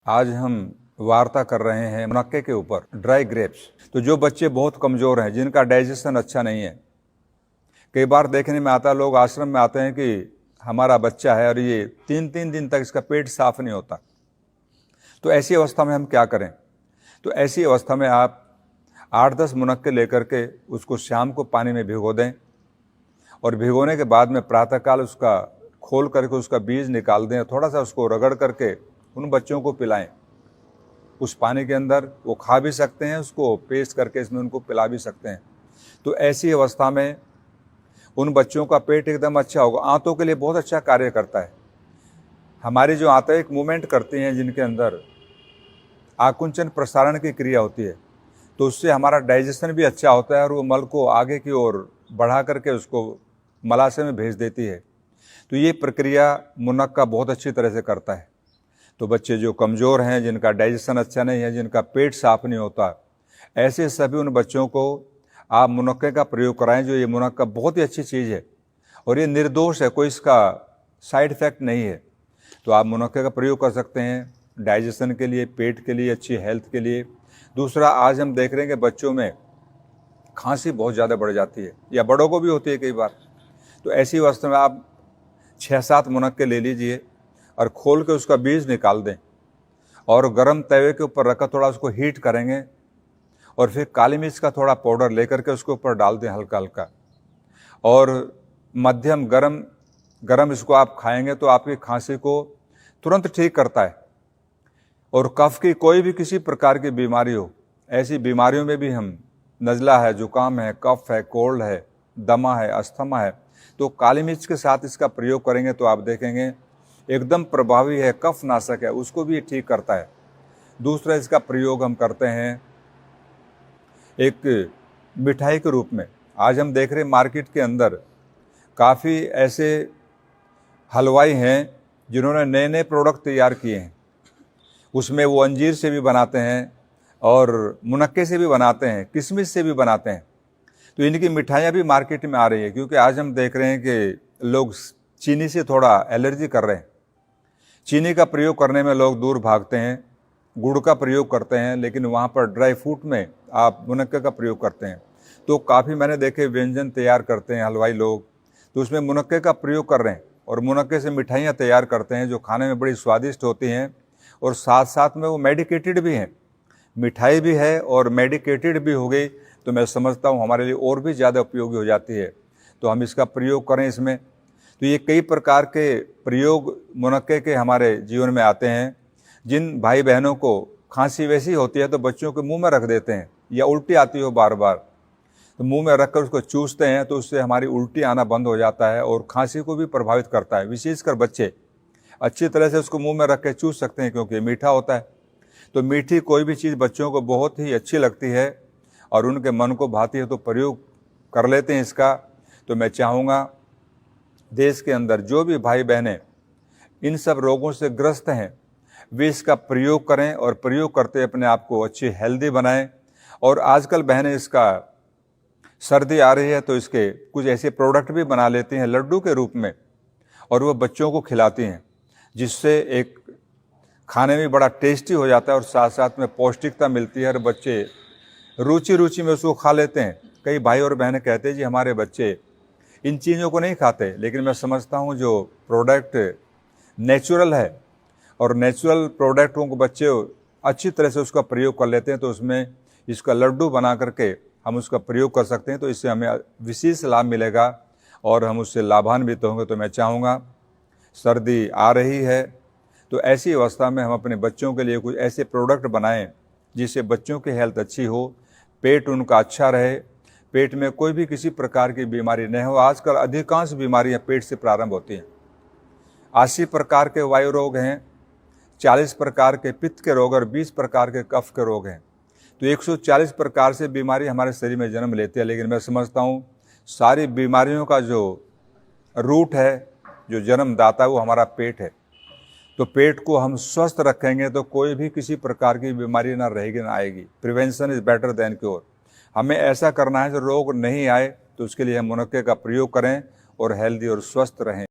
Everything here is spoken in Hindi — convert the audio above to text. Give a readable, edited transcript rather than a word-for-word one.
आज हम वार्ता कर रहे हैं मुनक्के के ऊपर, ड्राई ग्रेप्स। तो जो बच्चे बहुत कमज़ोर हैं, जिनका डाइजेशन अच्छा नहीं है, कई बार देखने में आता है, लोग आश्रम में आते हैं कि हमारा बच्चा है और ये 3-3 दिन तक इसका पेट साफ नहीं होता। तो ऐसी अवस्था में हम क्या करें? तो ऐसी अवस्था में आप 8-10 मुनक्के लेकर के उसको शाम को पानी में भिगो दें और भिगोने के बाद में प्रातःकाल उसका खोल करके उसका बीज निकाल दें, थोड़ा सा उसको रगड़ करके उन बच्चों को पिलाएं। उस पानी के अंदर वो खा भी सकते हैं, उसको पेस्ट करके इसमें उनको पिला भी सकते हैं। तो ऐसी अवस्था में उन बच्चों का पेट एकदम अच्छा होगा। आंतों के लिए बहुत अच्छा कार्य करता है। हमारी जो आंतें एक मूवमेंट करती हैं, जिनके अंदर आकुंचन प्रसारण की क्रिया होती है, तो उससे हमारा डाइजेशन भी अच्छा होता है और वो मल को आगे की ओर बढ़ा करके उसको मलाशय में भेज देती है। तो ये प्रक्रिया मुनक्का बहुत अच्छी तरह से करता है। तो बच्चे जो कमज़ोर हैं, जिनका डाइजेशन अच्छा नहीं है, जिनका पेट साफ नहीं होता, ऐसे सभी उन बच्चों को आप मुनक्के का प्रयोग कराएं। जो ये मुनक्का बहुत ही अच्छी चीज़ है और ये निर्दोष है, कोई इसका साइड इफ़ेक्ट नहीं है। तो आप मुनक्के का प्रयोग कर सकते हैं डाइजेशन के लिए, पेट के लिए, अच्छी हेल्थ के लिए। दूसरा, आज हम देख रहे हैं कि बच्चों में खांसी बहुत ज़्यादा बढ़ जाती है, या बड़ों को भी होती है कई बार। तो ऐसी अवस्था में आप 6-7 मुनक्के ले लीजिए और खोल के उसका बीज निकाल दें और गरम तवे के ऊपर रखकर थोड़ा उसको हीट करेंगे और फिर काली मिर्च का थोड़ा पाउडर लेकर के उसके ऊपर डाल दें हल्का हल्का, और मध्यम गरम इसको आप खाएंगे तो आपकी खांसी को तुरंत ठीक करता है। और कफ की कोई भी किसी प्रकार की बीमारी हो, ऐसी बीमारियों में भी हम, नज़ला है, जुकाम है, कफ है, कोल्ड है, दमा है, अस्थमा है, तो काली मिर्च के साथ इसका प्रयोग करेंगे तो आप देखेंगे एकदम प्रभावी है, कफ नाशक है, उसको भी ठीक करता है। दूसरा, इसका प्रयोग हम करते हैं एक मिठाई के रूप में। आज हम देख रहे हैं मार्केट के अंदर काफ़ी ऐसे हलवाई हैं जिन्होंने नए नए प्रोडक्ट तैयार किए हैं। उसमें वो अंजीर से भी बनाते हैं और मुनक्के से भी बनाते हैं, किशमिश से भी बनाते हैं। तो इनकी मिठाइयाँ भी मार्केट में आ रही है, क्योंकि आज हम देख रहे हैं कि लोग चीनी से थोड़ा एलर्जी कर रहे हैं। चीनी का प्रयोग करने में लोग दूर भागते हैं, गुड़ का प्रयोग करते हैं, लेकिन वहाँ पर ड्राई फ्रूट में आप मुनक्के का प्रयोग करते हैं। तो काफ़ी मैंने देखे व्यंजन तैयार करते हैं हलवाई लोग, तो उसमें मुनक्के का प्रयोग कर रहे हैं और मुनक्के से मिठाइयाँ तैयार करते हैं जो खाने में बड़ी स्वादिष्ट होती हैं और साथ साथ में वो मेडिकेटेड भी हैं। मिठाई भी है और मेडिकेटेड भी हो गई, तो मैं समझता हूँ हमारे लिए और भी ज़्यादा उपयोगी हो जाती है। तो हम इसका प्रयोग करें इसमें। तो ये कई प्रकार के प्रयोग मुनक्के के हमारे जीवन में आते हैं। जिन भाई बहनों को खांसी वैसी होती है तो बच्चों के मुंह में रख देते हैं, या उल्टी आती हो बार बार, तो मुंह में रखकर उसको चूसते हैं, तो उससे हमारी उल्टी आना बंद हो जाता है और खांसी को भी प्रभावित करता है। विशेषकर बच्चे अच्छी तरह से उसको मुंह में रख के चूस सकते हैं, क्योंकि मीठा होता है। तो मीठी कोई भी चीज़ बच्चों को बहुत ही अच्छी लगती है और उनके मन को भाती है, तो प्रयोग कर लेते हैं इसका। तो मैं चाहूँगा देश के अंदर जो भी भाई बहनें इन सब रोगों से ग्रस्त हैं, वे इसका प्रयोग करें और प्रयोग करते अपने आप को अच्छी हेल्दी बनाएं। और आजकल बहनें, इसका सर्दी आ रही है तो इसके कुछ ऐसे प्रोडक्ट भी बना लेती हैं लड्डू के रूप में, और वो बच्चों को खिलाती हैं, जिससे एक खाने में बड़ा टेस्टी हो जाता है और साथ साथ में पौष्टिकता मिलती है और बच्चे रुचि में उसको खा लेते हैं। कई भाई और बहनें कहते हैं जी हमारे बच्चे इन चीज़ों को नहीं खाते, लेकिन मैं समझता हूँ जो प्रोडक्ट नेचुरल है और नेचुरल प्रोडक्टों को बच्चे अच्छी तरह से उसका प्रयोग कर लेते हैं, तो उसमें इसका लड्डू बना करके हम उसका प्रयोग कर सकते हैं। तो इससे हमें विशेष लाभ मिलेगा और हम उससे लाभान्वित होंगे। तो मैं चाहूँगा, सर्दी आ रही है तो ऐसी अवस्था में हम अपने बच्चों के लिए कुछ ऐसे प्रोडक्ट बनाएं जिससे बच्चों की हेल्थ अच्छी हो, पेट उनका अच्छा रहे, पेट में कोई भी किसी प्रकार की बीमारी नहीं हो। आजकल अधिकांश बीमारियां पेट से प्रारंभ होती हैं। 80 प्रकार के वायु रोग हैं, 40 प्रकार के पित्त के रोग और 20 प्रकार के कफ के रोग हैं। तो 140 प्रकार से बीमारी हमारे शरीर में जन्म लेती है, लेकिन मैं समझता हूँ सारी बीमारियों का जो रूट है, जो जन्मदाता है, वो हमारा पेट है। तो पेट को हम स्वस्थ रखेंगे तो कोई भी किसी प्रकार की बीमारी ना रहेगी ना आएगी। Prevention is better than cure. हमें ऐसा करना है जो रोग नहीं आए, तो उसके लिए हम मुनक्के का प्रयोग करें और हेल्दी और स्वस्थ रहें।